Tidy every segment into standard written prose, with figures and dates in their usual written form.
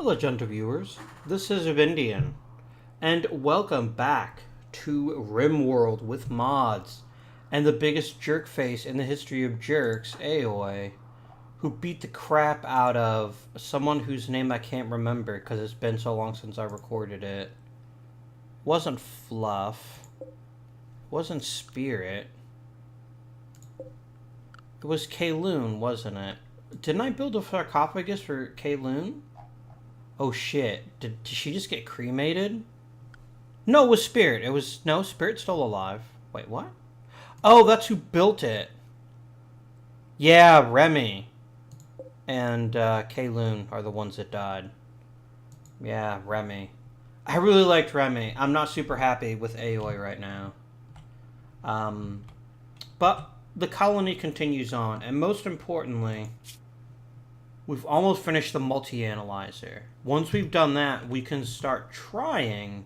Hello, gentle viewers. This is Vindian, and welcome back to Rimworld with mods and the biggest jerk face in the history of jerks, Aoi, who beat the crap out of someone whose name I can't remember because it's been so long since I recorded it. Wasn't Fluff. Wasn't Spirit. It was Kayloon, wasn't it? Didn't I build a sarcophagus for Kayloon? Oh shit. Did she just get cremated? No, it was Spirit. No, Spirit's still alive. Wait, what? Oh, that's who built it. Yeah, Remy and Kayloon are the ones that died. Yeah, Remy. I really liked Remy. I'm not super happy with Aoi right now. But the colony continues on, and most importantly, we've almost finished the multi-analyzer. Once we've done that, we can start trying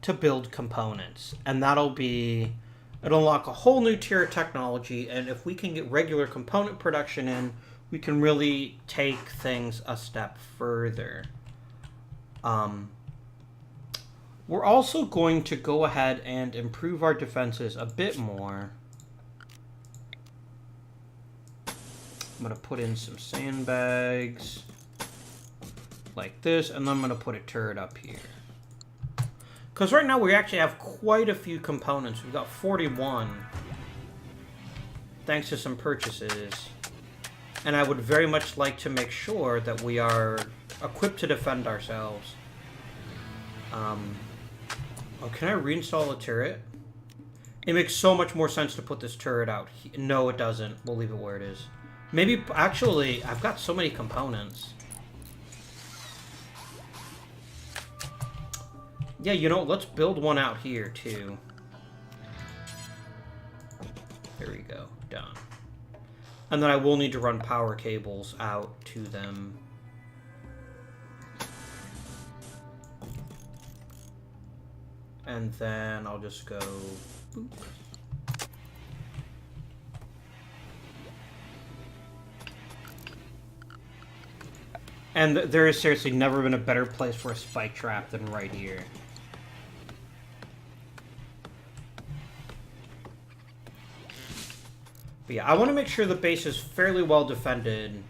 to build components. And it'll unlock a whole new tier of technology, and if we can get regular component production in, we can really take things a step further. We're also going to go ahead and improve our defenses a bit more. I'm going to put in some sandbags like this, and then I'm going to put a turret up here. Because right now we actually have quite a few components. We've got 41, thanks to some purchases. And I would very much like to make sure that we are equipped to defend ourselves. Oh, can I reinstall a turret? It makes so much more sense to put this turret out. No, it doesn't. We'll leave it where it is. Maybe, actually, I've got so many components. Yeah, you know, let's build one out here, too. There we go. Done. And then I will need to run power cables out to them. And then I'll just go... boop. And there has seriously never been a better place for a spike trap than right here. But yeah, I want to make sure the base is fairly well defended.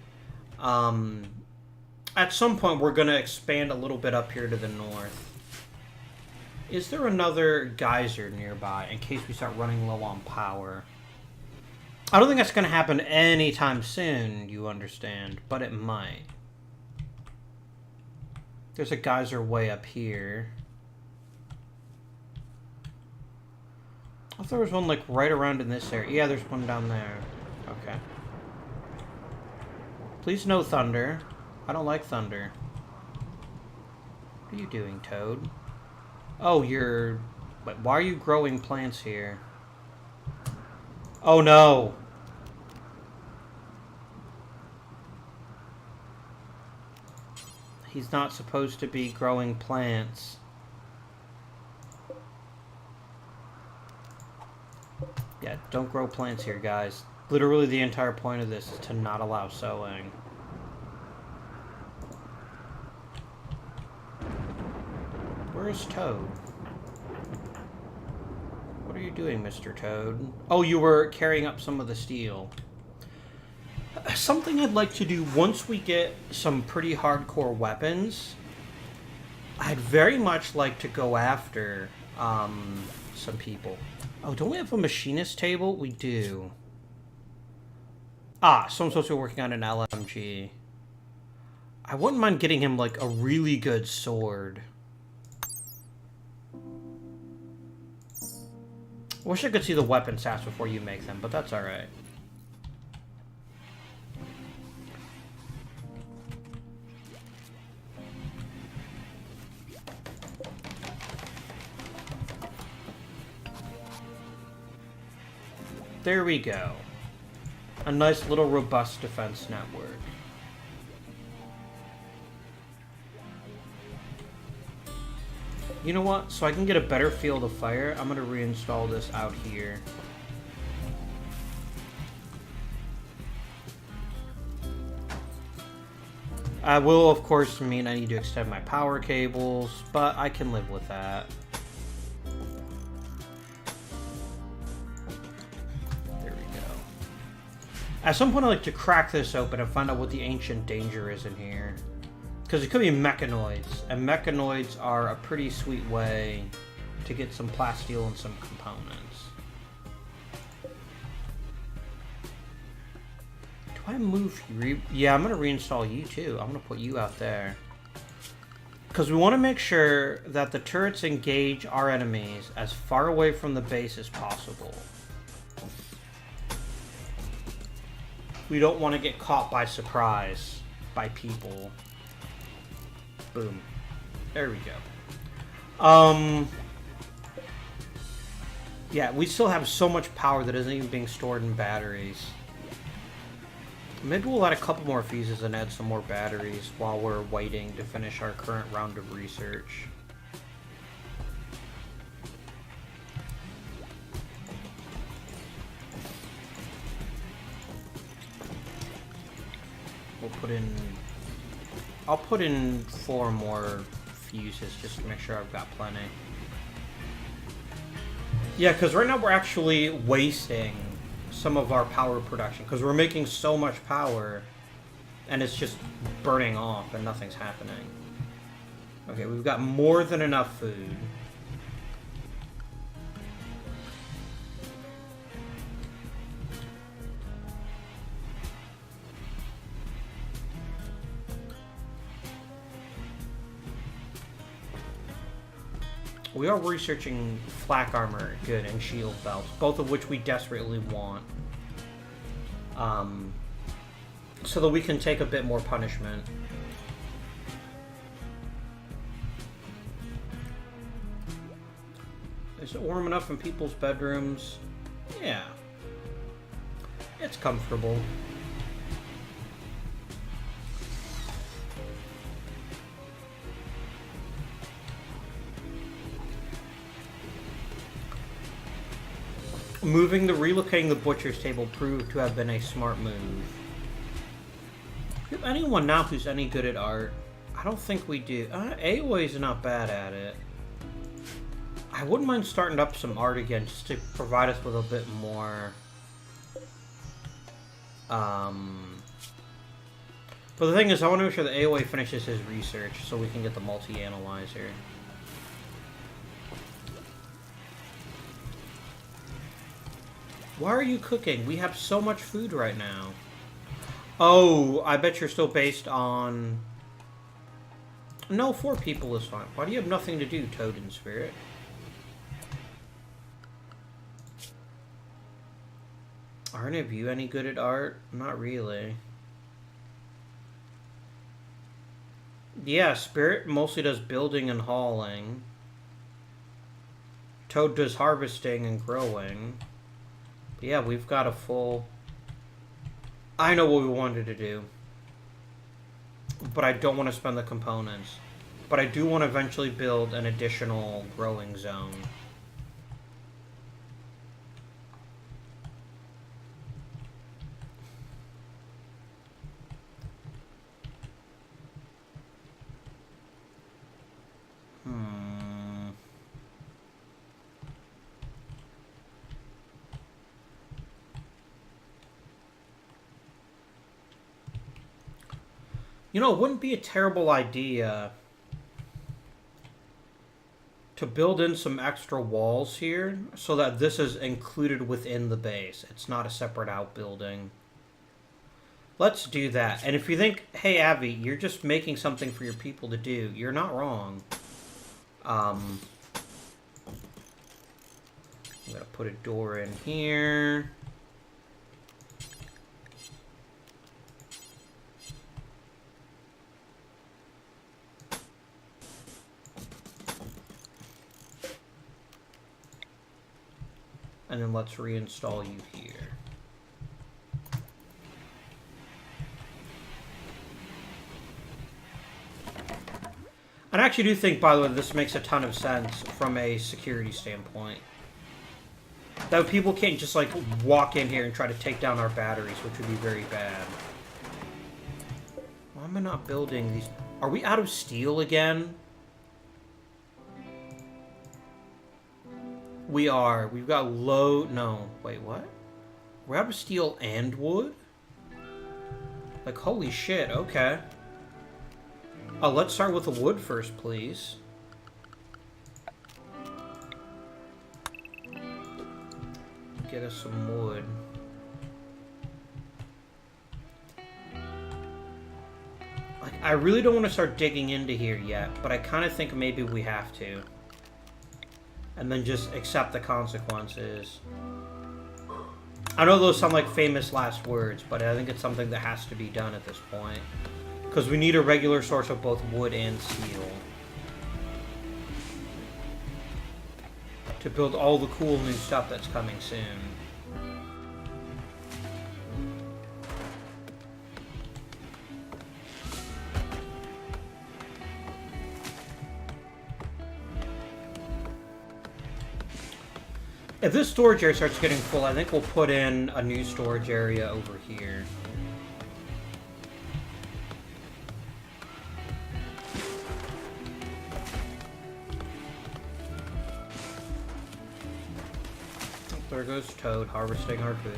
At some point, we're going to expand a little bit up here to the north. Is there another geyser nearby in case we start running low on power? I don't think that's going to happen anytime soon, you understand, but it might. There's a geyser way up here. I thought there was one like right around in this area. Yeah, there's one down there. Okay. Please no thunder. I don't like thunder. What are you doing, Toad? Oh, you're... Wait, why are you growing plants here? Oh no! He's not supposed to be growing plants. Yeah, don't grow plants here, guys. Literally the entire point of this is to not allow sowing. Where's Toad? What are you doing, Mr. Toad? Oh, you were carrying up some of the steel. Something I'd like to do once we get some pretty hardcore weapons, I'd very much like to go after some people. Oh, don't we have a machinist table? We do. Ah, so I'm supposed to be working on an LMG. I wouldn't mind getting him like a really good sword. I wish I could see the weapon stats before you make them, but that's alright. There we go. A nice little robust defense network. You know what? So I can get a better field of fire, I'm going to reinstall this out here. I will, of course, mean I need to extend my power cables, but I can live with that. There we go. At some point, I'd like to crack this open and find out what the ancient danger is in here. Because it could be mechanoids, and mechanoids are a pretty sweet way to get some plasteel and some components. Do I move you? Yeah, I'm going to reinstall you too. I'm going to put you out there. Because we want to make sure that the turrets engage our enemies as far away from the base as possible. We don't want to get caught by surprise by people. Boom. There we go. Yeah, we still have so much power that isn't even being stored in batteries. Maybe we'll add a couple more fuses and add some more batteries while we're waiting to finish our current round of research. We'll put in... I'll put in 4 more fuses just to make sure I've got plenty. Yeah, because right now we're actually wasting some of our power production because we're making so much power and it's just burning off and nothing's happening. Okay, we've got more than enough food. We are researching flak armor, good, and shield belts, both of which we desperately want. So that we can take a bit more punishment. Is it warm enough in people's bedrooms? Yeah. It's comfortable. Relocating the butcher's table proved to have been a smart move. Do you have anyone now who's any good at art? I don't think we do. Aoi's not bad at it. I wouldn't mind starting up some art again just to provide us with a bit more. But the thing is, I want to make sure that Aoi finishes his research so we can get the multi-analyzer. Why are you cooking? We have so much food right now. Oh, I bet you're still based on... No, 4 people is fine. Why do you have nothing to do, Toad and Spirit? Are any of you any good at art? Not really. Yeah, Spirit mostly does building and hauling. Toad does harvesting and growing. But yeah, we've got a full... I know what we wanted to do. But I don't want to spend the components. But I do want to eventually build an additional growing zone. You know, it wouldn't be a terrible idea to build in some extra walls here so that this is included within the base. It's not a separate outbuilding. Let's do that. And if you think, hey, Abby, you're just making something for your people to do, you're not wrong. I'm going to put a door in here. And then let's reinstall you here. And I actually do think, by the way, this makes a ton of sense from a security standpoint. That people can't just, like, walk in here and try to take down our batteries, which would be very bad. Well, am I not building these? Are we out of steel again? We are. We've got low... No. Wait, what? We're out of steel and wood? Like, holy shit. Okay. Oh, let's start with the wood first, please. Get us some wood. Like, I really don't want to start digging into here yet, but I kind of think maybe we have to. And then just accept the consequences. I know those sound like famous last words, but I think it's something that has to be done at this point. Because we need a regular source of both wood and steel. To build all the cool new stuff that's coming soon. If this storage area starts getting full, I think we'll put in a new storage area over here. There goes Toad harvesting our food.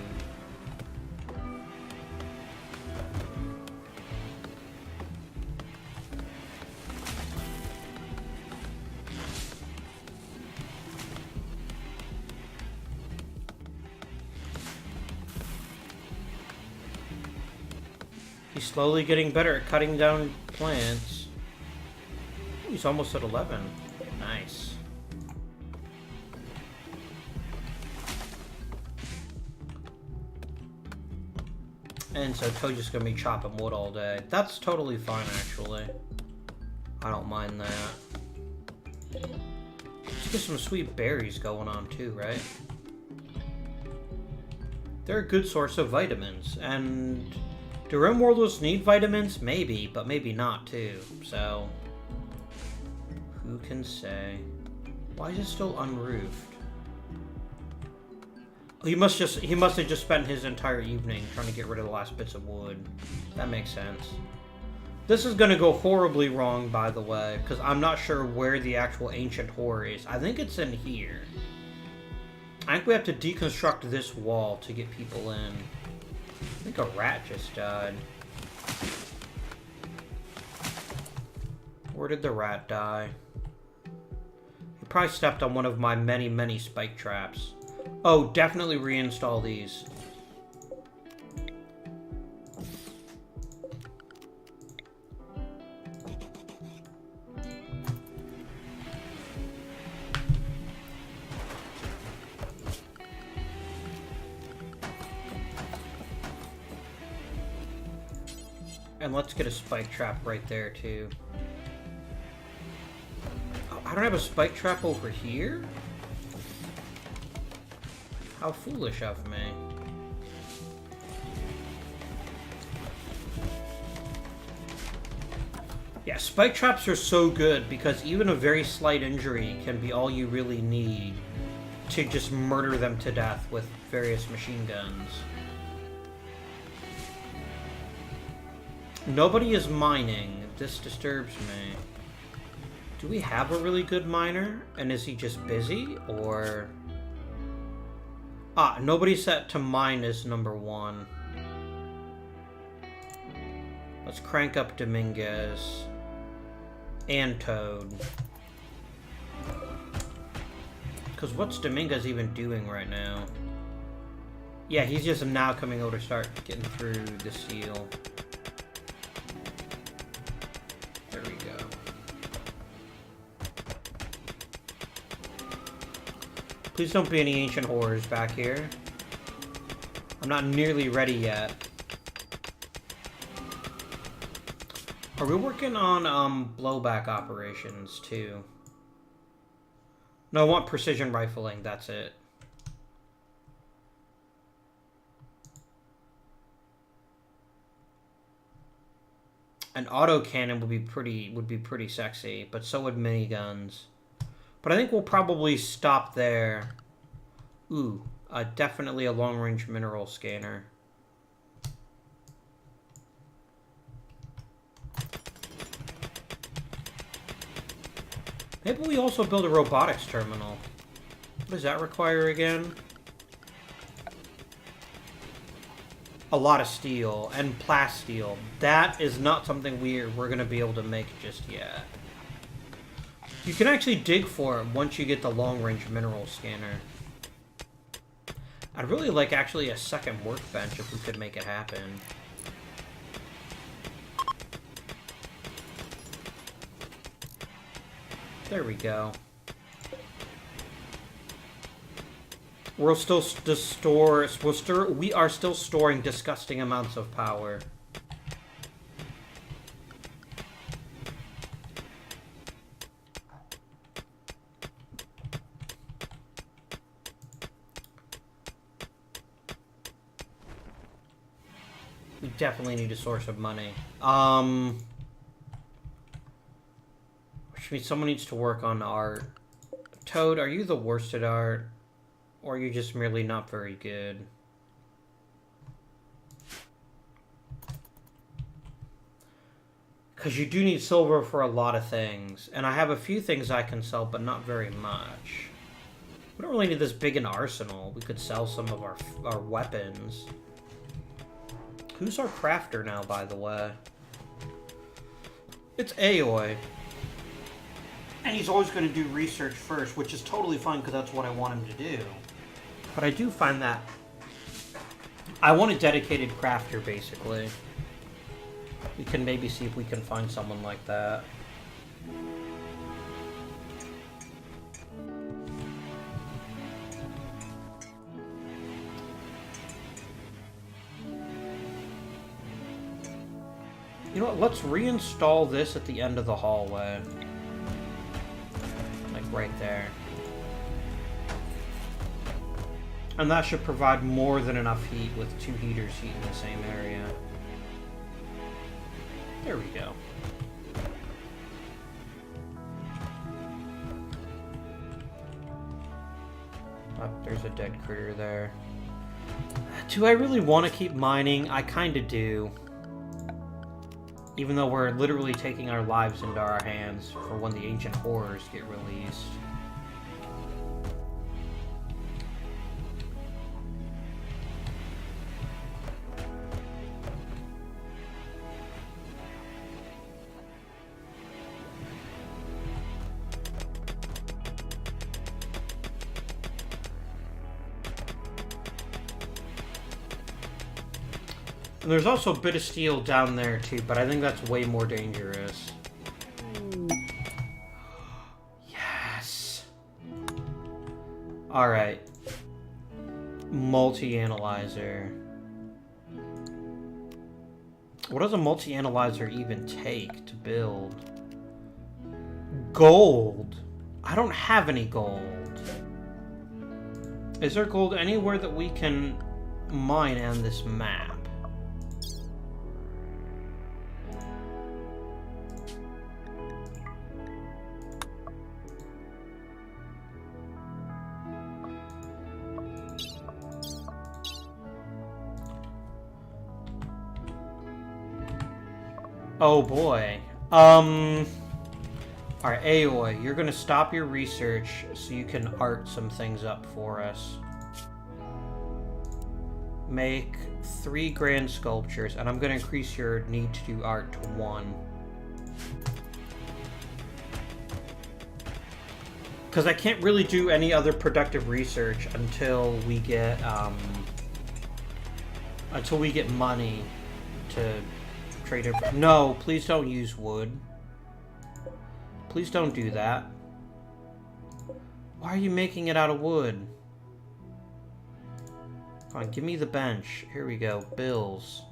He's slowly getting better at cutting down plants. Ooh, he's almost at 11. Nice. And so Toad's just gonna be chopping wood all day. That's totally fine, actually. I don't mind that. Let's get some sweet berries going on too, right? They're a good source of vitamins, and do Rimworlders need vitamins? Maybe, but maybe not too. So, who can say? Why is it still unroofed? He must have just spent his entire evening trying to get rid of the last bits of wood. That makes sense. This is gonna go horribly wrong, by the way, because I'm not sure where the actual ancient horror is. I think it's in here. I think we have to deconstruct this wall to get people in. I think a rat just died. Where did the rat die? He probably stepped on one of my many, many spike traps. Oh, definitely reinstall these. And let's get a spike trap right there, too. Oh, I don't have a spike trap over here? How foolish of me. Yeah, spike traps are so good because even a very slight injury can be all you really need to just murder them to death with various machine guns. Nobody is mining. This disturbs me. Do we have a really good miner? And is he just busy? Or... Ah, nobody set to mine is number 1. Let's crank up Dominguez. And Toad. Because what's Dominguez even doing right now? Yeah, he's just now coming over to start getting through the steel. There we go. Please don't be any ancient horrors back here. I'm not nearly ready yet. Are we working on blowback operations too? No, I want precision rifling, that's it. An autocannon would be pretty sexy, but so would miniguns. But I think we'll probably stop there. Ooh, definitely a long-range mineral scanner. Maybe we also build a robotics terminal. What does that require again? A lot of steel and plasteel. That is not something we're going to be able to make just yet. You can actually dig for it once you get the long-range mineral scanner. I'd really like actually a second workbench if we could make it happen. There we go. We are still storing disgusting amounts of power. We definitely need a source of money. Which means someone needs to work on art. Toad, are you the worst at art? Or are you just merely not very good? Because you do need silver for a lot of things. And I have a few things I can sell, but not very much. We don't really need this big an arsenal. We could sell some of our weapons. Who's our crafter now, by the way? It's Aoi. And he's always going to do research first, which is totally fine because that's what I want him to do. But I do find that I want a dedicated crafter, basically. We can maybe see if we can find someone like that. You know what, let's reinstall this at the end of the hallway. Like right there. And that should provide more than enough heat with 2 heaters heating the same area. There we go. Oh, there's a dead critter there. Do I really want to keep mining? I kind of do. Even though we're literally taking our lives into our hands for when the ancient horrors get released. And there's also a bit of steel down there too, but I think that's way more dangerous. Yes! Alright. Multi-analyzer. What does a multi-analyzer even take to build? Gold! I don't have any gold. Is there gold anywhere that we can mine on this map? Oh boy. Alright, Aoi, you're gonna stop your research so you can art some things up for us. Make 3 grand sculptures, and I'm gonna increase your need to do art to 1. Because I can't really do any other productive research until we get money to trade it. No, please don't use wood. Please don't do that. Why are you making it out of wood? Come on, give me the bench. Here we go. Bills.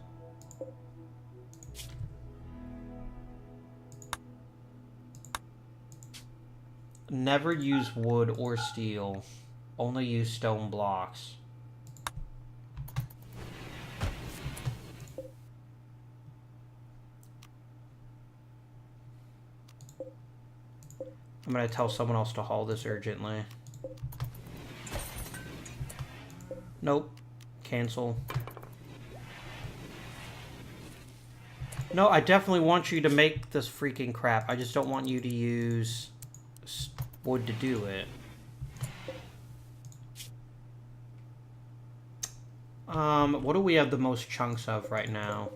Never use wood or steel. Only use stone blocks. I'm gonna tell someone else to haul this urgently. Nope. Cancel. No, I definitely want you to make this freaking crap. I just don't want you to use wood to do it. What do we have the most chunks of right now?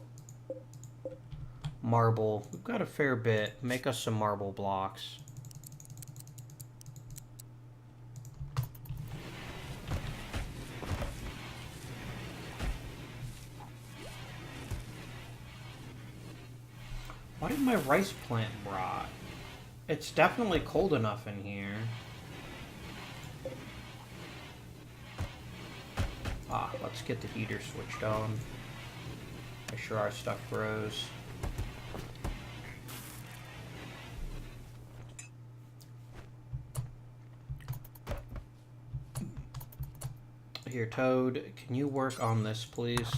Marble. We've got a fair bit. Make us some marble blocks. Why did my rice plant rot? It's definitely cold enough in here. Ah, let's get the heater switched on. Make sure our stuff grows. Here, Toad, can you work on this, please?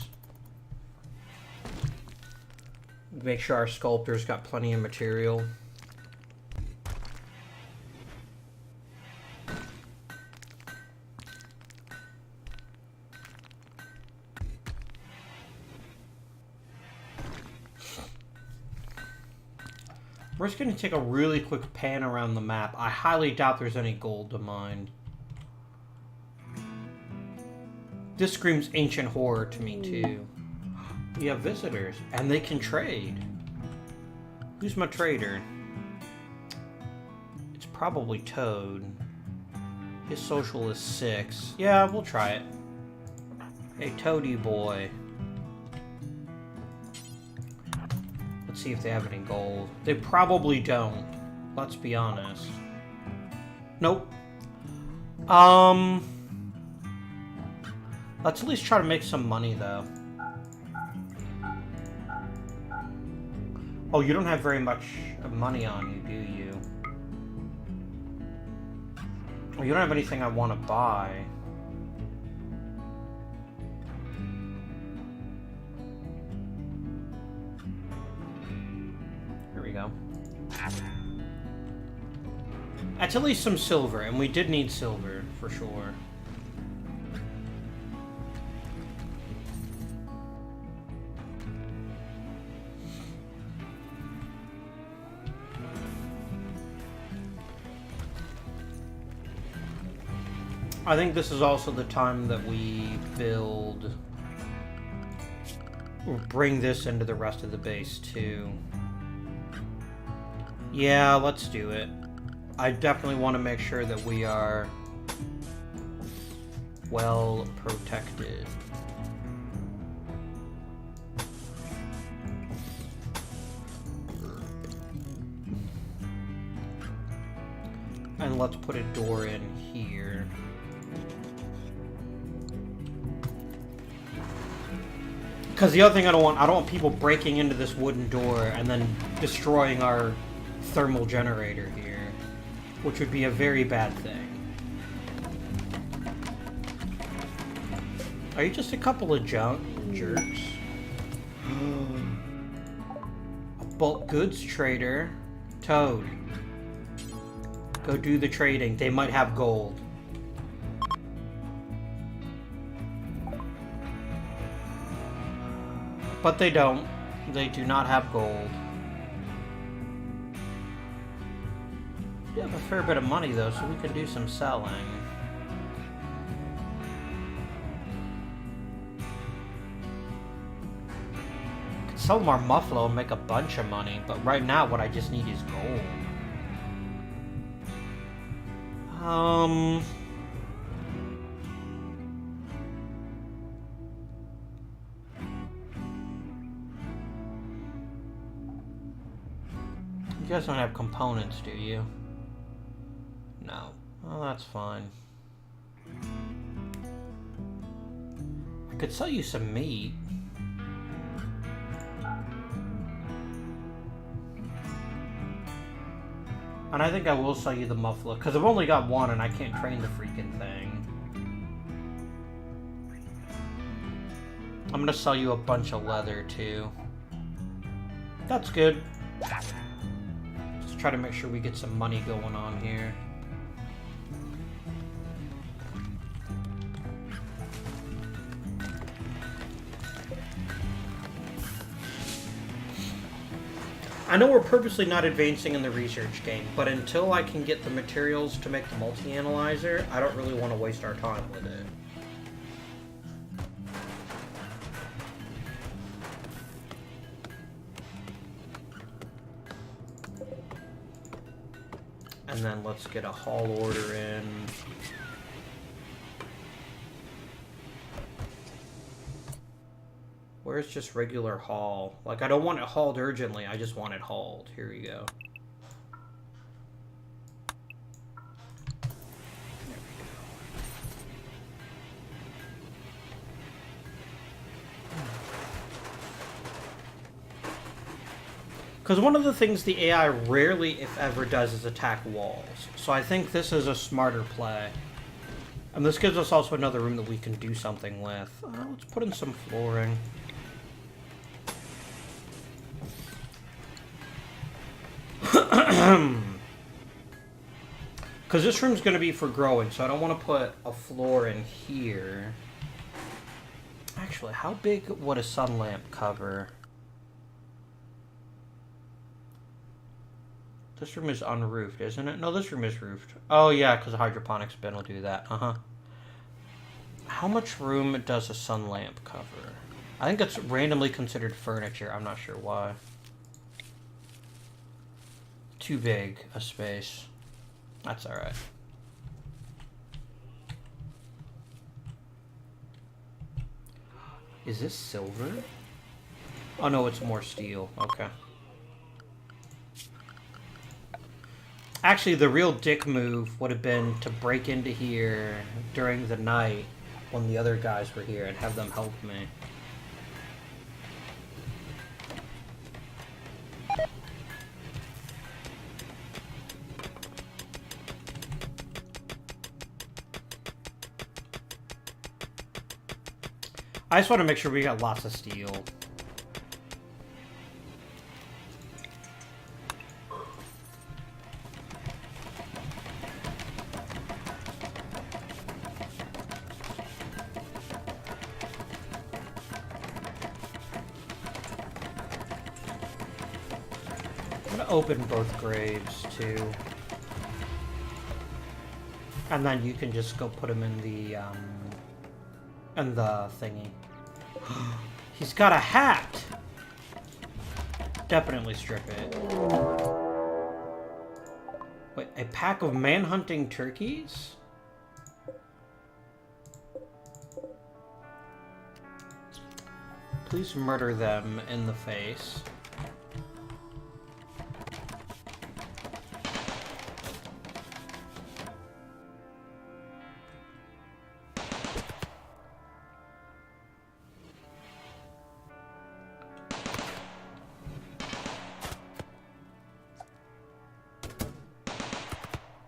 Make sure our sculptor's got plenty of material. We're just going to take a really quick pan around the map. I highly doubt there's any gold to mine. This screams ancient horror to me, too. We have visitors, and they can trade. Who's my trader? It's probably Toad. His social is 6. Yeah, we'll try it. Hey, Toady boy. Let's see if they have any gold. They probably don't. Let's be honest. Nope. Let's at least try to make some money, though. Oh, you don't have very much money on you, do you? Oh, you don't have anything I want to buy. Here we go. That's at least some silver, and we did need silver, for sure. I think this is also the time that we build... or bring this into the rest of the base, too. Yeah, let's do it. I definitely want to make sure that we are well protected. And let's put a door in here. Because the other thing I don't want people breaking into this wooden door and then destroying our thermal generator here, which would be a very bad thing. Are you just a couple of jerks? A bulk goods trader. Toad. Go do the trading. They might have gold. But they don't. They do not have gold. We have a fair bit of money, though, so we can do some selling. We could sell them our muffalo and make a bunch of money, but right now what I just need is gold. You guys don't have components, do you? No. Well, that's fine. I could sell you some meat. And I think I will sell you the muffler, because I've only got one and I can't train the freaking thing. I'm gonna sell you a bunch of leather, too. That's good. Just try to make sure we get some money going on here. I know we're purposely not advancing in the research game, but until I can get the materials to make the multi-analyzer, I don't really want to waste our time with it. And then let's get a haul order in. Where's just regular haul? Like, I don't want it hauled urgently, I just want it hauled. Here we go. Because one of the things the AI rarely, if ever, does is attack walls. So I think this is a smarter play. And this gives us also another room that we can do something with. Let's put in some flooring. Because this room's going to be for growing, so I don't want to put a floor in here. Actually, how big would a sun lamp cover? This room is unroofed, isn't it? No, this room is roofed. Oh, yeah, because the hydroponics bin will do that. How much room does a sun lamp cover? I think it's randomly considered furniture. I'm not sure why. Too big a space. That's alright. Is this silver? Oh, no, it's more steel. Okay. Actually, the real dick move would have been to break into here during the night when the other guys were here and have them help me. I just want to make sure we got lots of steel. Open both graves too, and then you can just go put him in the thingy. He's got a hat. Definitely strip it. Wait, a pack of man-hunting turkeys? Please murder them in the face.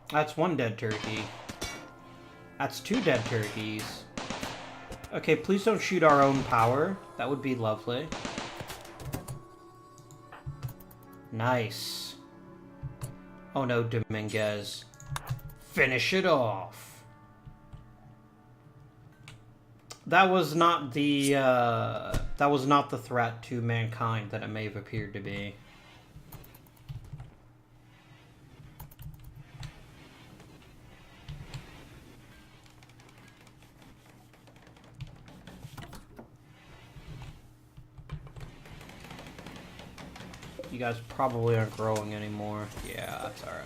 That's one dead turkey. That's two dead turkeys. Okay, please don't shoot our own power. That would be lovely. Nice. Oh no, Dominguez. Finish it off. That was not the threat to mankind that it may have appeared to be. You guys probably aren't growing anymore. Yeah, that's alright.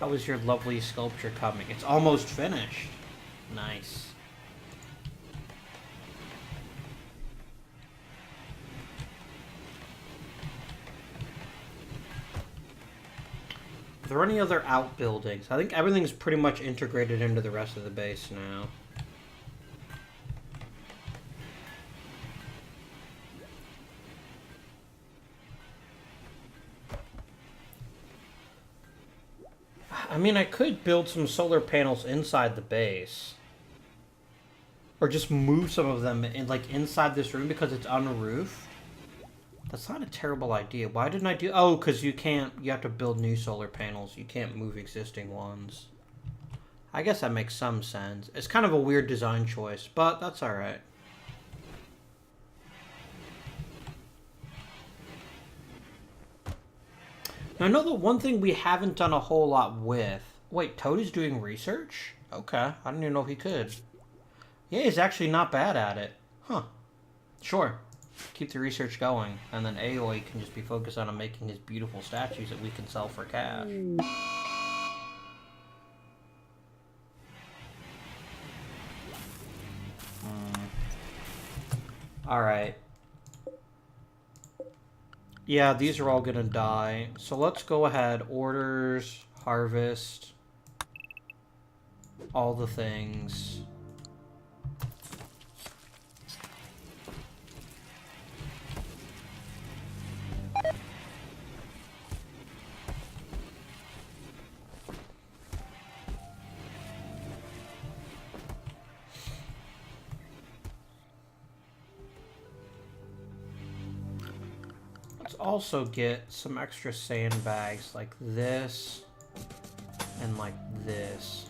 How is your lovely sculpture coming? It's almost finished. Nice. Are there any other outbuildings? I think everything's pretty much integrated into the rest of the base now. I mean, I could build some solar panels inside the base. Or just move some of them in, like, inside this room because it's unroofed. That's not a terrible idea. Why didn't I do... Oh, because you can't... You have to build new solar panels. You can't move existing ones. I guess that makes some sense. It's kind of a weird design choice, but that's alright. Now, I know the one thing we haven't done a whole lot with... Wait, Toad is doing research? Okay, I didn't even know if he could. Yeah, he's actually not bad at it. Huh. Sure. Keep the research going, and then Aoi can just be focused on making his beautiful statues that we can sell for cash. Alright. Yeah, these are all gonna die. So let's go ahead. Orders, harvest, all the things. Also get some extra sandbags like this and like this.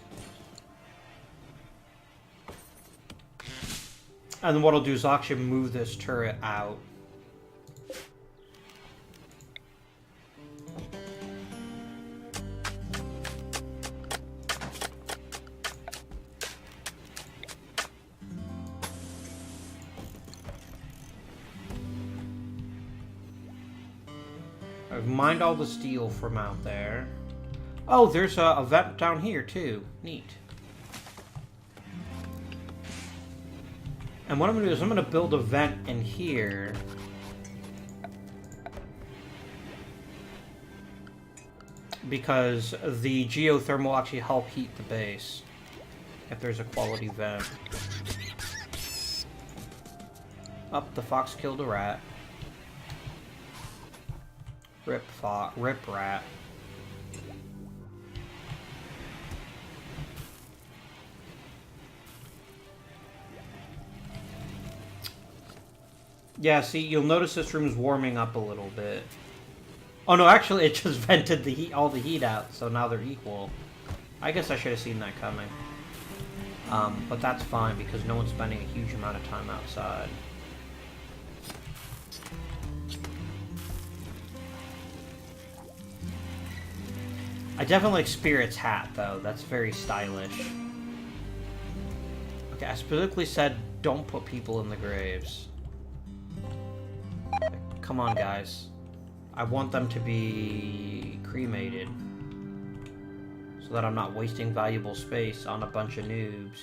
And then what I'll do is I'll actually move this turret out. I've mined all the steel from out there. Oh, there's a vent down here too. Neat. And what I'm going to do is I'm going to build a vent in here. Because the geothermal will actually help heat the base. If there's a quality vent. Up, the fox killed a rat. Rip rat. Yeah, see, you'll notice this room's warming up a little bit. Oh no, actually it just vented the heat, all the heat out, so now they're equal. I guess I should have seen that coming. But that's fine because no one's spending a huge amount of time outside. I definitely like Spirit's hat, though. That's very stylish. Okay, I specifically said don't put people in the graves. Come on, guys. I want them to be cremated. So that I'm not wasting valuable space on a bunch of noobs.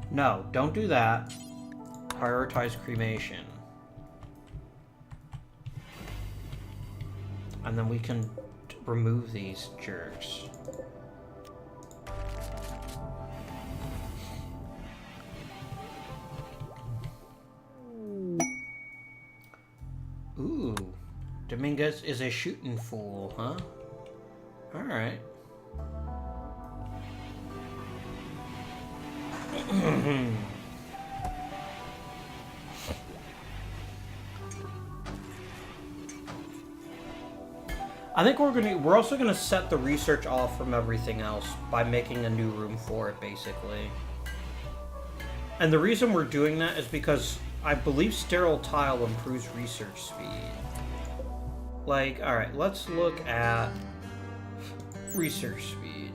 No, don't do that. Prioritize cremation. And then we can remove these jerks. Ooh. Dominguez is a shooting fool, huh? Alright. I think we're also gonna set the research off from everything else by making a new room for it, basically. And the reason we're doing that is because I believe sterile tile improves research speed. Like, alright, let's look at research speed.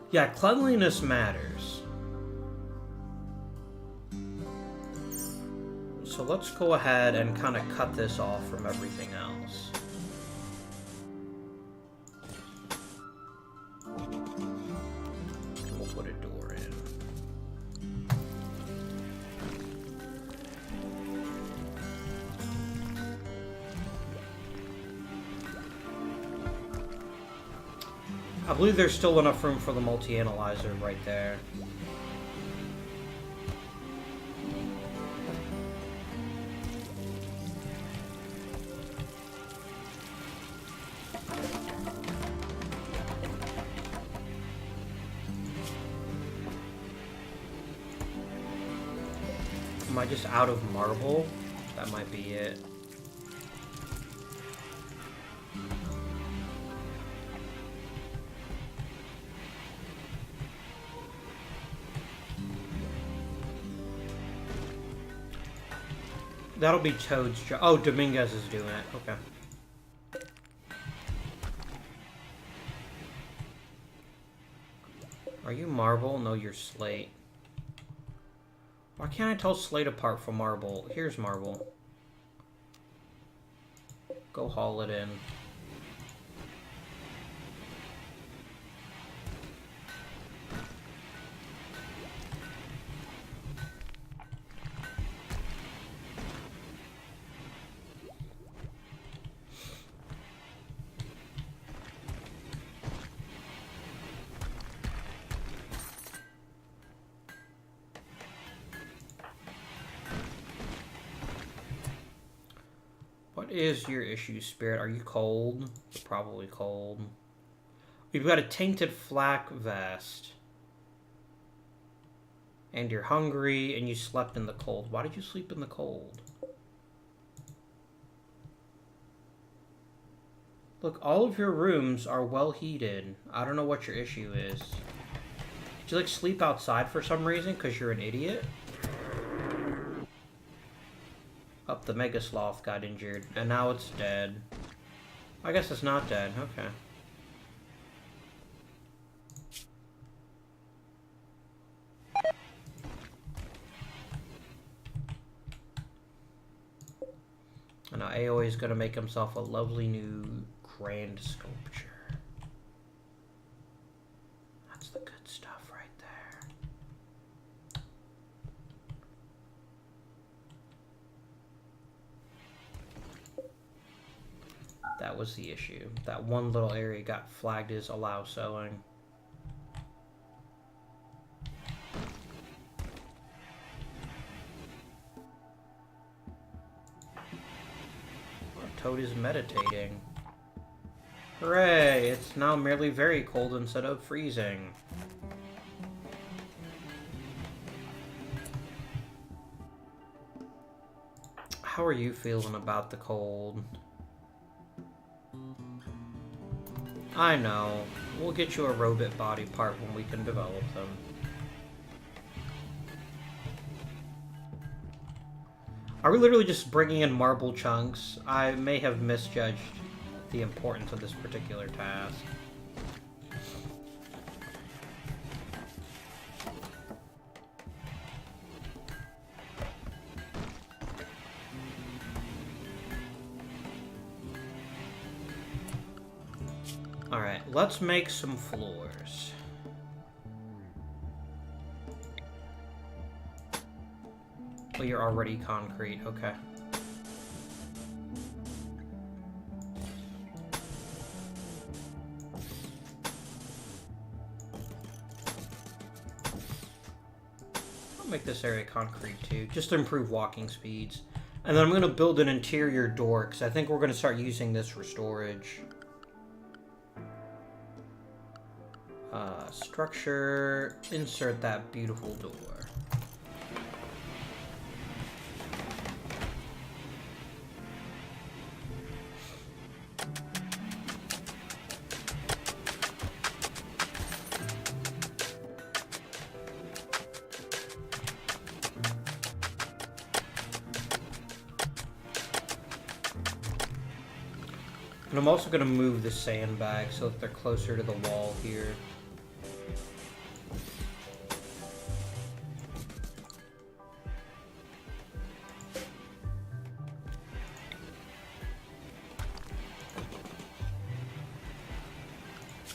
Yeah, cleanliness matters. So let's go ahead and kind of cut this off from everything else. We'll put a door in. I believe there's still enough room for the multi-analyzer right there. Am I just out of marble? That might be it. That'll be Toad's job. Oh, Dominguez is doing it. Okay. Are you marble? No, you're slate. Why can't I tell slate apart from marble? Here's marble. Go haul it in. What is your issue, Spirit? Are you cold? You're probably cold. We've got a tainted flak vest. And you're hungry, and you slept in the cold. Why did you sleep in the cold? Look, all of your rooms are well heated. I don't know what your issue is. Did you, like, sleep outside for some reason? Because you're an idiot? Up, the Mega Sloth got injured, and now it's dead. I guess it's not dead, okay. And now Aoi is gonna make himself a lovely new grand sculpture. That's the good stuff right there. That was the issue. That one little area got flagged as allow sewing. Toad is meditating. Hooray! It's now merely very cold instead of freezing. How are you feeling about the cold? I know. We'll get you a robot body part when we can develop them. Are we literally just bringing in marble chunks? I may have misjudged the importance of this particular task. Alright, let's make some floors. Oh, you're already concrete, okay. I'll make this area concrete too, just to improve walking speeds. And then I'm going to build an interior door, because I think we're going to start using this for storage. Structure, insert that beautiful door. And I'm also going to move the sandbags so that they're closer to the wall here.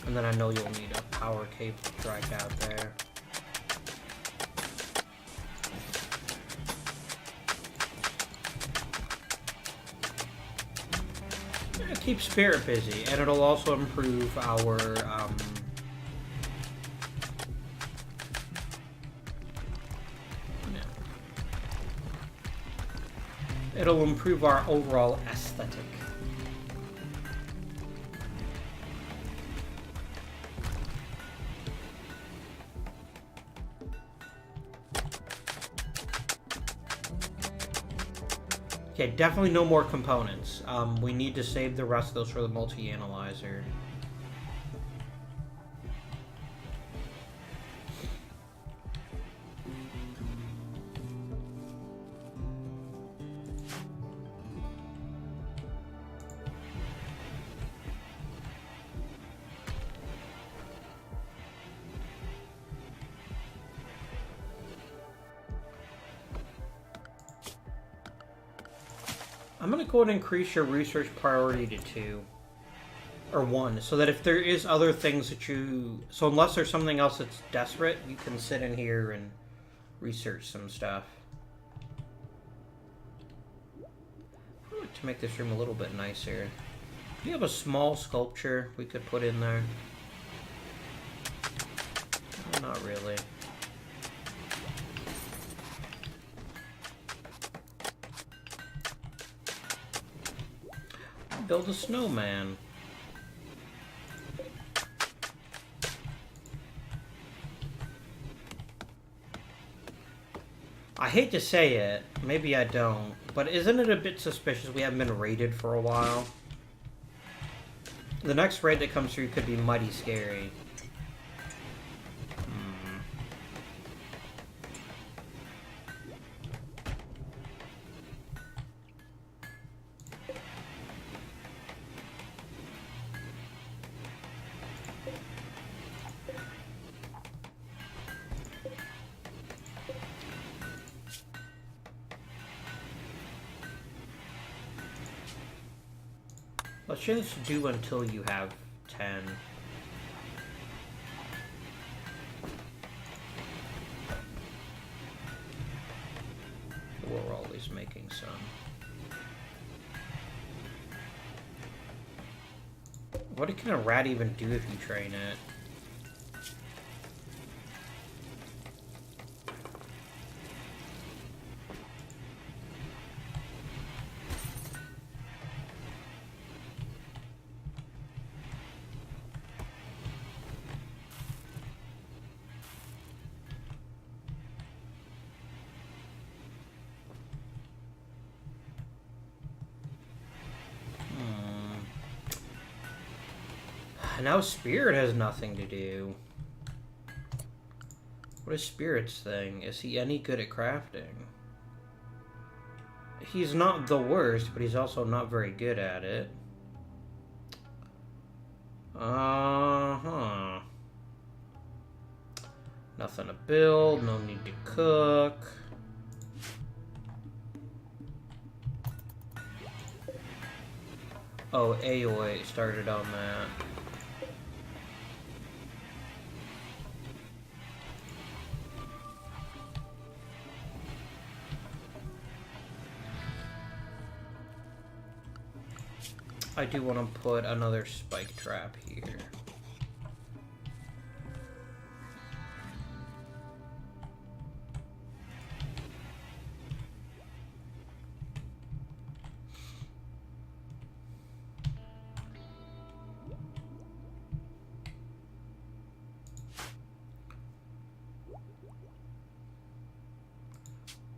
And then I know you'll need a power cable to drag out there. Yeah, keep Spirit busy, and it'll also improve our it'll improve our overall aesthetic. Yeah, definitely no more components. We need to save the rest of those for the multi-analyzer. I'm gonna go ahead and increase your research priority to 2. Or 1, so that if there is other things that you... So unless there's something else that's desperate, you can sit in here and research some stuff. I'd like to make this room a little bit nicer. Do you have a small sculpture we could put in there? Not really. Build a snowman. I hate to say it, maybe I don't, but isn't it a bit suspicious we haven't been raided for a while? The next raid that comes through could be mighty scary. Let's just do until you have 10. We're always making some. What can a rat even do if you train it? Now Spirit has nothing to do. What is Spirit's thing? Is he any good at crafting? He's not the worst, but he's also not very good at it. Uh-huh. Nothing to build, no need to cook. Oh, Aoi started on that. I do want to put another spike trap here.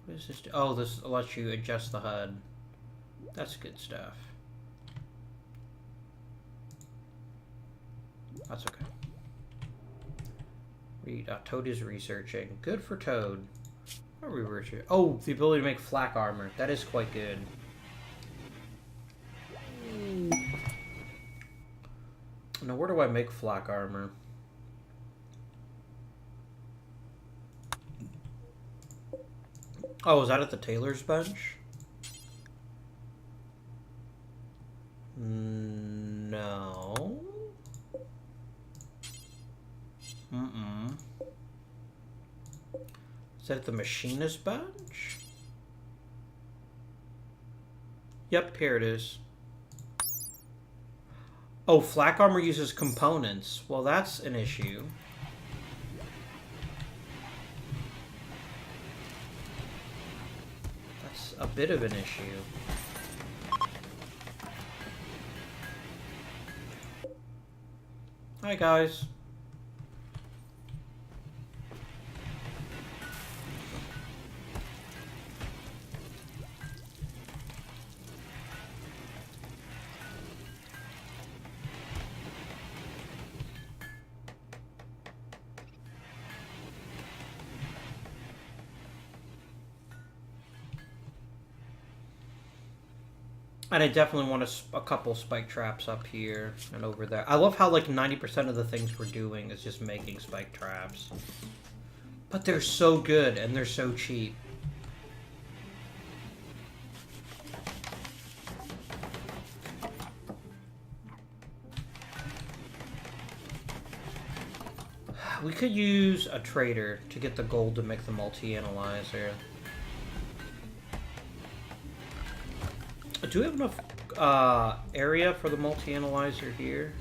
What does this do? Oh, this lets you adjust the HUD. That's good stuff. That's okay. Read. Toad is researching. Good for Toad. What are we researching? Oh, the ability to make flak armor. That is quite good. Now, where do I make flak armor? Oh, is that at the tailor's bench? No. Is that at the machinist bench? Yep, here it is. Oh, flak armor uses components. Well, that's an issue. That's a bit of an issue. Hi, guys. And I definitely want a couple spike traps up here and over there. I love how like 90% of the things we're doing is just making spike traps. But they're so good and they're so cheap. We could use a trader to get the gold to make the multi-analyzer. Do we have enough area for the multi-analyzer here?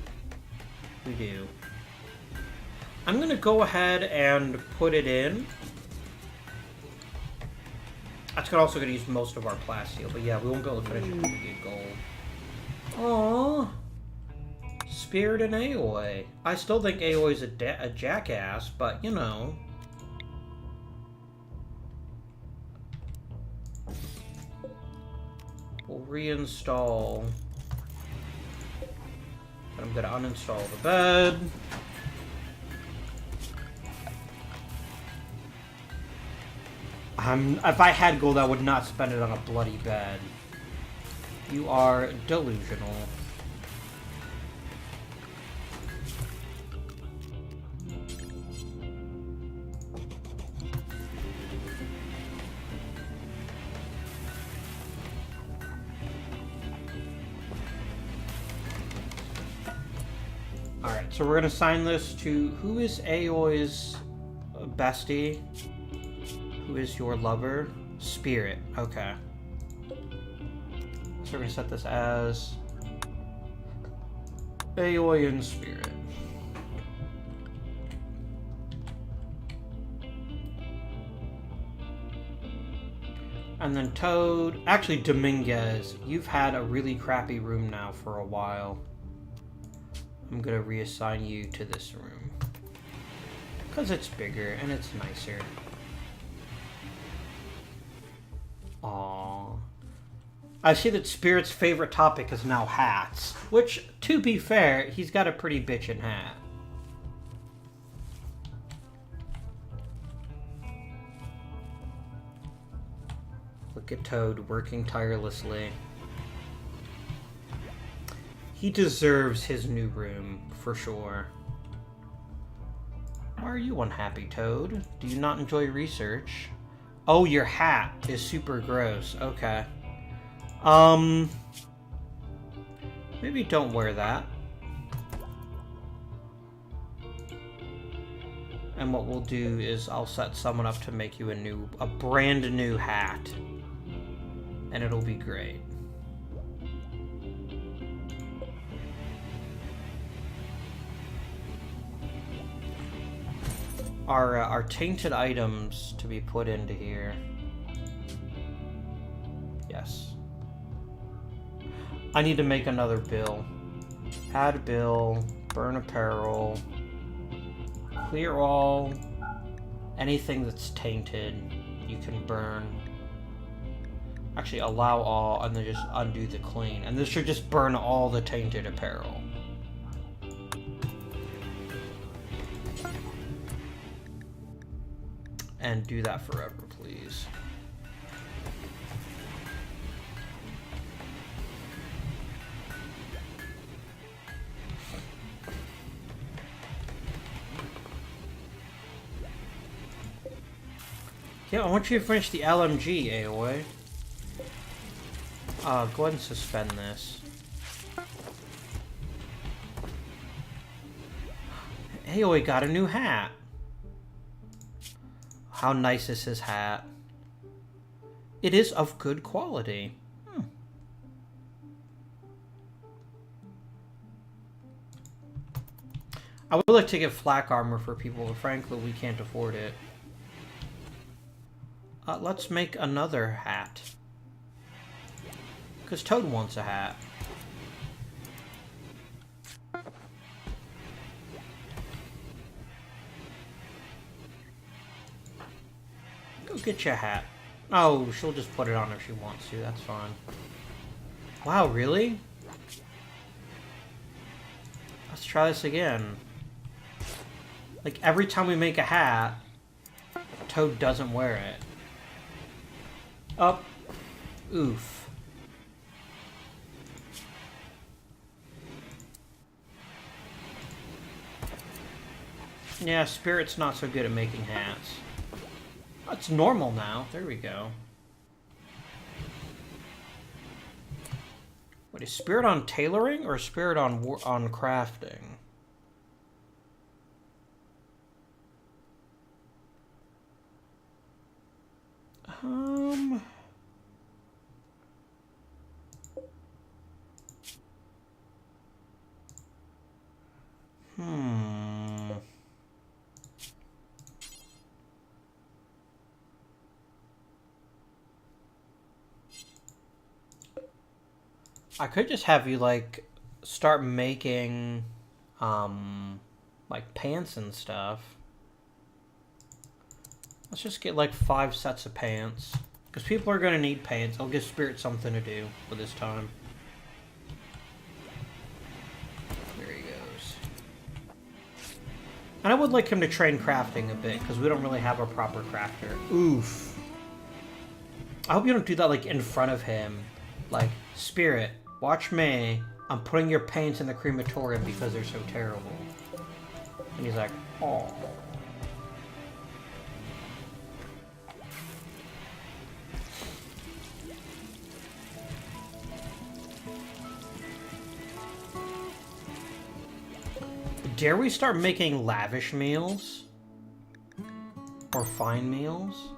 We do. I'm going to go ahead and put it in. That's also going to use most of our plasteel, but yeah, we won't be able to finish it when we get gold. Aww. Spirit and Aoi. I still think Aoi's a jackass, but you know. We'll reinstall. I'm gonna uninstall the bed. If I had gold, I would not spend it on a bloody bed. You are delusional. Alright, so we're going to assign this to... Who is Aoi's bestie? Who is your lover? Spirit. Okay. So we're going to set this as... Aoi and Spirit. And then Toad... Actually, Dominguez, you've had a really crappy room now for a while. I'm gonna reassign you to this room. Because it's bigger and it's nicer. Aww. I see that Spirit's favorite topic is now hats. Which, to be fair, he's got a pretty bitchin' hat. Look at Toad working tirelessly. He deserves his new room, for sure. Why are you unhappy, Toad? Do you not enjoy research? Oh, your hat is super gross. Okay. Maybe don't wear that. And what we'll do is I'll set someone up to make you a brand new hat. And it'll be great. Our tainted items to be put into here. Yes. I need to make another bill. Add bill, burn apparel, clear all, anything that's tainted you can burn. Actually, allow all, and then just undo the clean. And this should just burn all the tainted apparel. And do that forever, please. Yeah, I want you to finish the LMG, Aoi. Go ahead and suspend this. Aoi got a new hat. How nice is his hat? It is of good quality. I would like to get flak armor for people, but frankly, we can't afford it. Let's make another hat. Because Toad wants a hat. Go get your hat. Oh, she'll just put it on if she wants to. That's fine. Wow, really? Let's try this again. Like, every time we make a hat, Toad doesn't wear it. Up. Oof. Yeah, Spirit's not so good at making hats. It's normal now. There we go. What is Spirit on tailoring or Spirit on crafting? I could just have you, like, start making, like, pants and stuff. Let's just get, like, 5 sets of pants. Because people are going to need pants. I'll give Spirit something to do with his time. There he goes. And I would like him to train crafting a bit, because we don't really have a proper crafter. Oof. I hope you don't do that, like, in front of him. Like, Spirit, watch me. I'm putting your paints in the crematorium because they're so terrible. And he's like, oh. Dare we start making lavish meals? Or fine meals?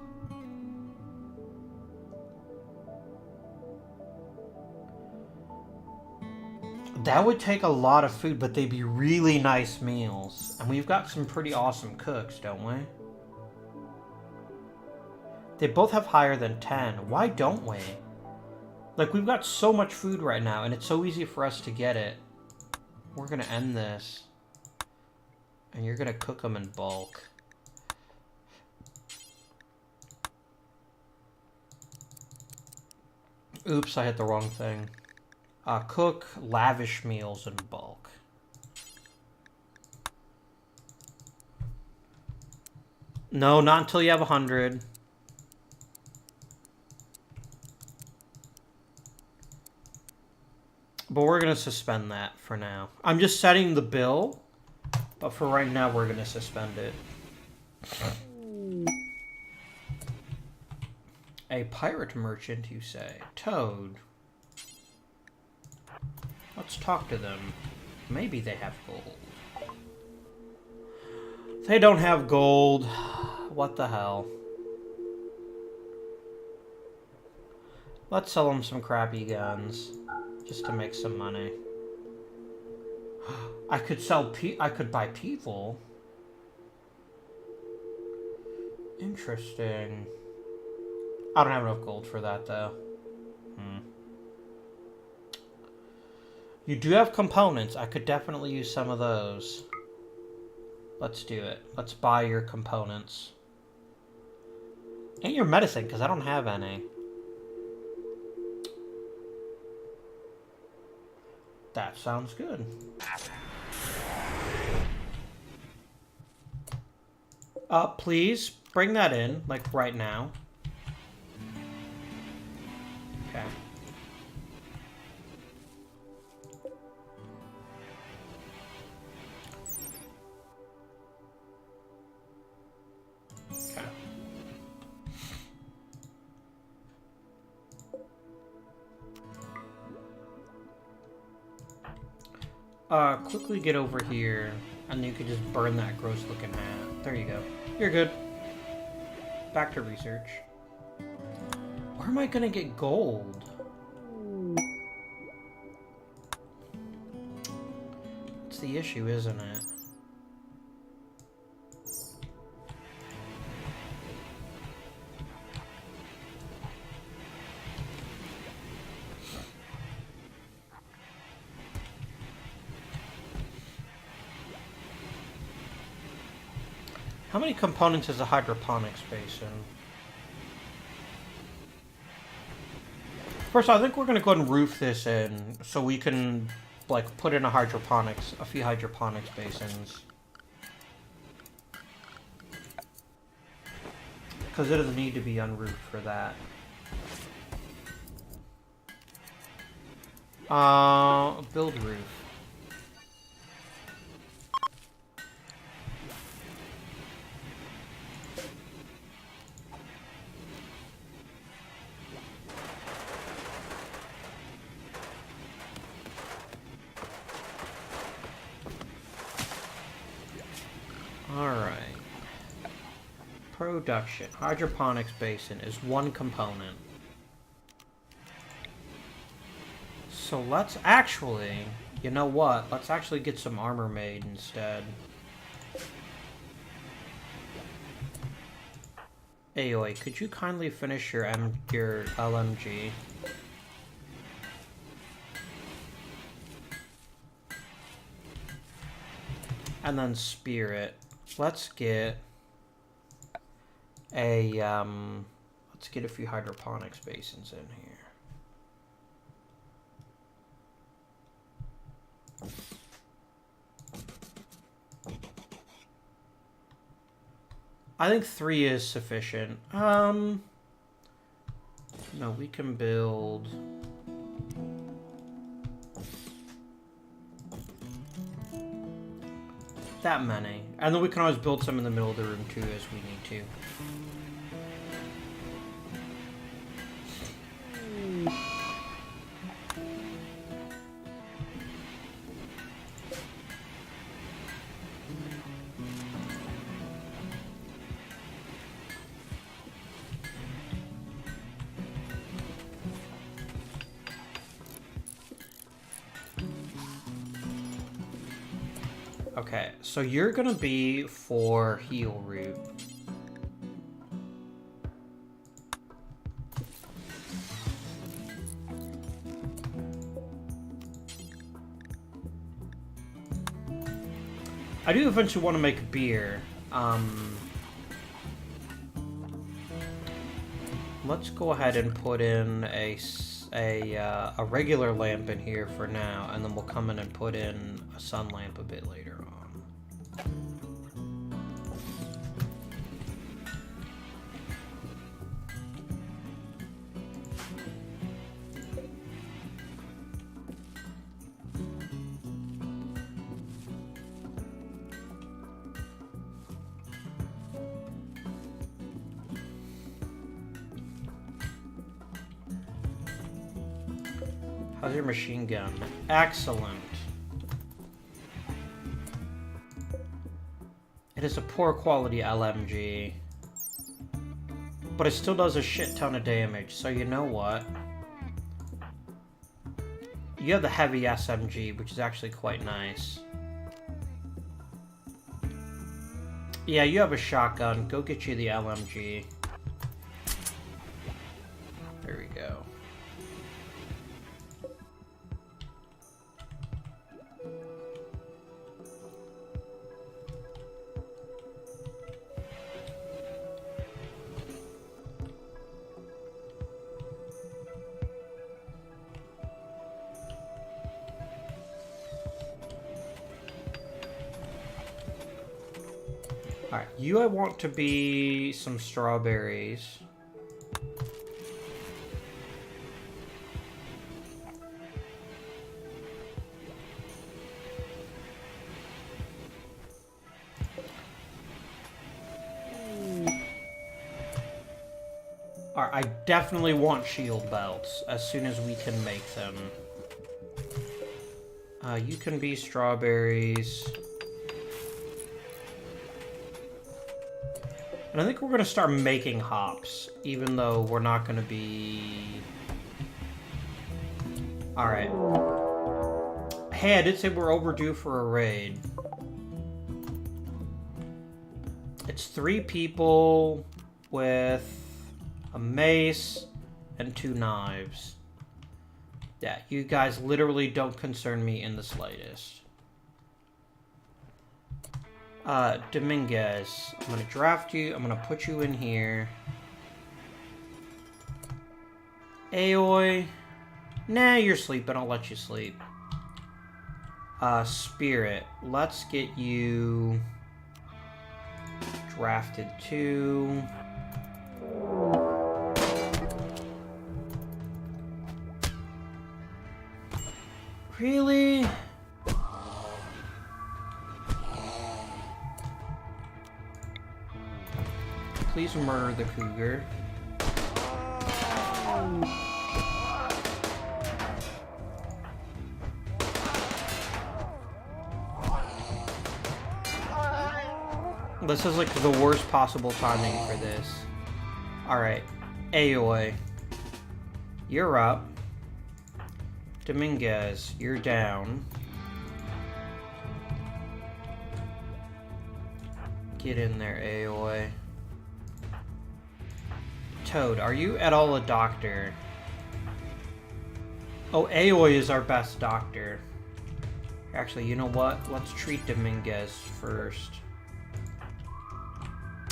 That would take a lot of food, but they'd be really nice meals. And we've got some pretty awesome cooks, don't we? They both have higher than 10. Why don't we? Like, we've got so much food right now, and it's so easy for us to get it. We're gonna end this. And you're gonna cook them in bulk. Oops, I hit the wrong thing. Cook lavish meals in bulk. No, not until you have 100. But we're going to suspend that for now. I'm just setting the bill, but for right now we're going to suspend it. A pirate merchant, you say? Toad. Let's talk to them. Maybe they have gold. They don't have gold. What the hell? Let's sell them some crappy guns. Just to make some money. I could sell I could buy people. Interesting. I don't have enough gold for that, though. You do have components. I could definitely use some of those. Let's do it. Let's buy your components. And your medicine, because I don't have any. That sounds good. Please, bring that in, like, right now. Okay. Quickly get over here, and you could just burn that gross-looking hat. There you go. You're good. Back to research. Where am I gonna get gold? That's the issue, isn't it? How many components is a hydroponics basin? First, I think we're going to go ahead and roof this in so we can, like, put in a few hydroponics basins. Because it doesn't need to be unroofed for that. Build roof. Production. Hydroponics basin is one component. So let's actually... You know what? Let's actually get some armor made instead. Aoi, could you kindly finish your LMG? And then Spirit. Let's get a few hydroponics basins in here. I think 3 is sufficient. No, we can build... that many. And then we can always build some in the middle of the room too as we need to. Okay, so you're gonna be for heal root. I do eventually want to make beer. Let's go ahead and put in a regular lamp in here for now, and then we'll come in and put in a sun lamp a bit later on. How's your machine gun? Excellent. It is a poor quality LMG, but it still does a shit ton of damage, so you know what? You have the heavy SMG, which is actually quite nice. Yeah, you have a shotgun. Go get you the LMG. There we go. Alright, you I want to be some strawberries. Alright, I definitely want shield belts as soon as we can make them. You can be strawberries. And I think we're going to start making hops, even though we're not going to be... Alright. Hey, I did say we're overdue for a raid. It's 3 people with a mace and 2 knives. Yeah, you guys literally don't concern me in the slightest. Dominguez, I'm gonna draft you. I'm gonna put you in here. Aoi, nah, you're sleeping. I'll let you sleep. Spirit, let's get you drafted too. Really? Please murder the cougar. This is like the worst possible timing for this. Alright. Aoi. You're up. Dominguez, you're down. Get in there, Aoi. Toad, are you at all a doctor? Oh, Aoi is our best doctor. Actually, you know what? Let's treat Dominguez first.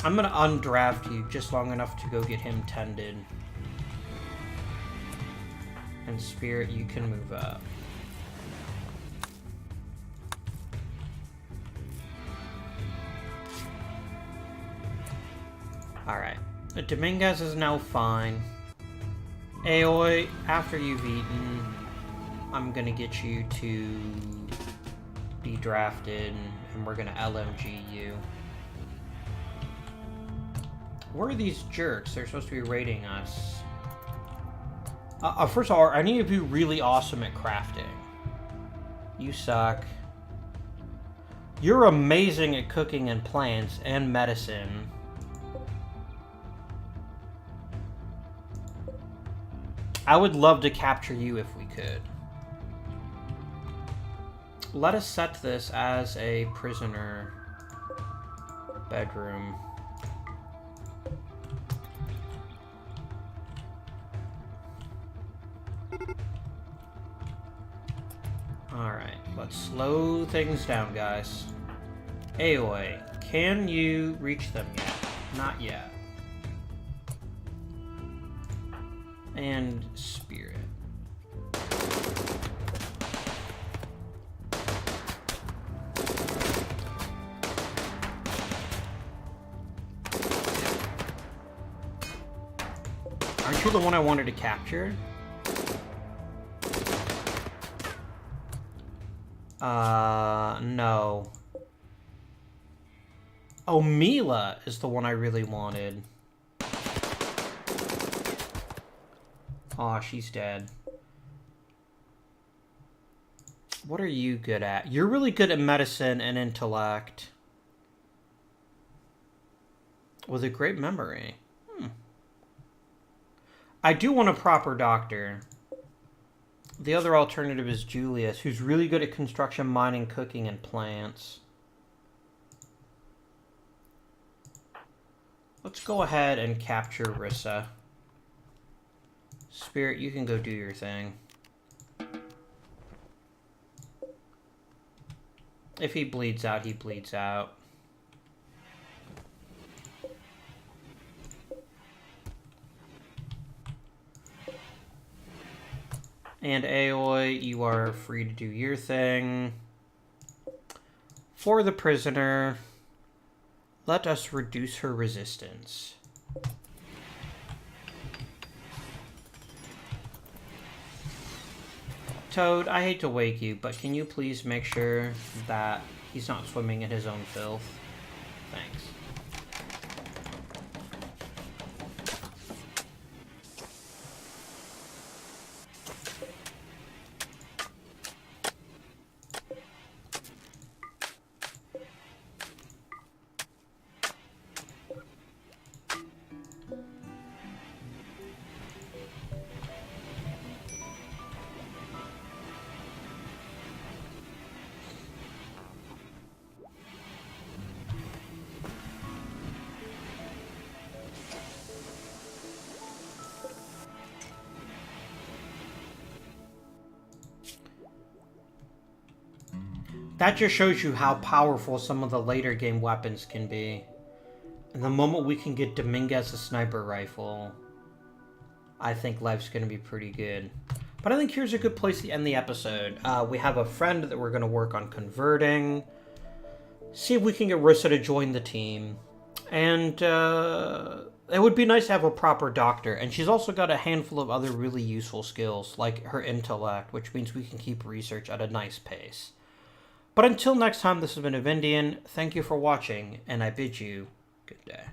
I'm gonna undraft you just long enough to go get him tended. And Spirit, you can move up. Alright. Dominguez is now fine. Aoi, after you've eaten, I'm gonna get you to be drafted, and we're gonna LMG you. Where are these jerks? They're supposed to be raiding us. First of all, I need to be really awesome at crafting. You suck. You're amazing at cooking and plants and medicine. I would love to capture you if we could. Let us set this as a prisoner bedroom. Alright, let's slow things down, guys. Aoi, can you reach them yet? Not yet. And Spirit. Aren't you the one I wanted to capture? No. Oh, Mila is the one I really wanted. Aw, she's dead. What are you good at? You're really good at medicine and intellect. With a great memory. I do want a proper doctor. The other alternative is Julius, who's really good at construction, mining, cooking, and plants. Let's go ahead and capture Rissa. Spirit, you can go do your thing. If he bleeds out, he bleeds out. And Aoi, you are free to do your thing. For the prisoner, let us reduce her resistance. Toad, I hate to wake you, but can you please make sure that he's not swimming in his own filth? Thanks. That just shows you how powerful some of the later game weapons can be. And the moment we can get Dominguez a sniper rifle, I think life's going to be pretty good. But I think here's a good place to end the episode. We have a friend that we're going to work on converting. See if we can get Rissa to join the team. And it would be nice to have a proper doctor. And she's also got a handful of other really useful skills, like her intellect, which means we can keep research at a nice pace. But until next time, this has been Avindian. Thank you for watching, and I bid you good day.